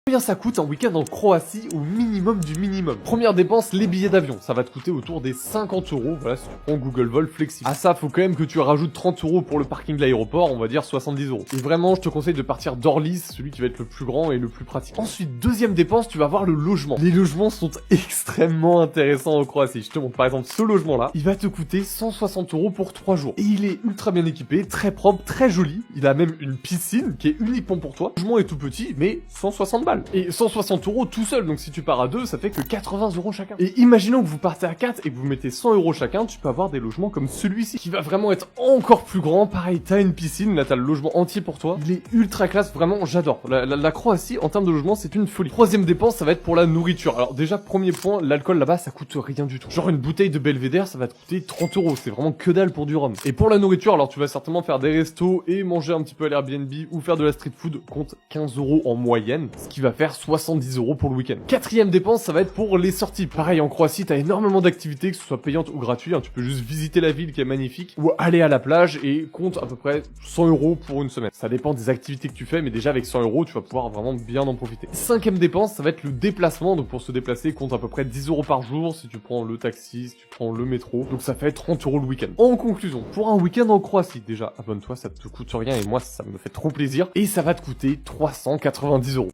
Combien ça coûte un week-end en Croatie au minimum du minimum? Première dépense, les billets d'avion. Ça va te coûter autour des 50 €. Voilà, si tu prends Google Vol flexible. À ça, faut quand même que tu rajoutes 30 € pour le parking de l'aéroport, on va dire 70 €. Et vraiment, je te conseille de partir d'Orlis, celui qui va être le plus grand et le plus pratique. Ensuite, deuxième dépense, tu vas voir le logement. Les logements sont extrêmement intéressants en Croatie. Je te montre par exemple ce logement-là. Il va te coûter 160 € pour 3 jours. Et il est ultra bien équipé, très propre, très joli. Il a même une piscine qui est uniquement pour toi. Le logement est tout petit, mais 160 balles. Et 160 € tout seul, donc si tu pars à deux, ça fait que 80 € chacun. Et imaginons que vous partez à 4 et que vous mettez 100 € chacun, tu peux avoir des logements comme celui-ci, qui va vraiment être encore plus grand. Pareil, t'as une piscine, là t'as le logement entier pour toi. Il est ultra classe, vraiment, j'adore. La Croatie, en termes de logement, c'est une folie. Troisième dépense, ça va être pour la nourriture. Alors déjà, premier point, l'alcool là-bas, ça coûte rien du tout. Genre une bouteille de Belvedere, ça va te coûter 30 €. C'est vraiment que dalle pour du rhum. Et pour la nourriture, alors tu vas certainement faire des restos et manger un petit peu à l'Airbnb ou faire de la street food, compte 15 € en moyenne, ce qui va faire 70 € pour le week-end. Quatrième dépense, ça va être pour les sorties. Pareil, en Croatie, t'as énormément d'activités, que ce soit payantes ou gratuites. Hein. Tu peux juste visiter la ville qui est magnifique ou aller à la plage et compte à peu près 100 € pour une semaine. Ça dépend des activités que tu fais, mais déjà avec 100 €, tu vas pouvoir vraiment bien en profiter. Cinquième dépense, ça va être le déplacement. Donc pour se déplacer, compte à peu près 10 € par jour si tu prends le taxi, si tu prends le métro. Donc ça fait 30 € le week-end. En conclusion, pour un week-end en Croatie, déjà, abonne-toi, ça te coûte rien et moi, ça me fait trop plaisir. Et ça va te coûter 390 €.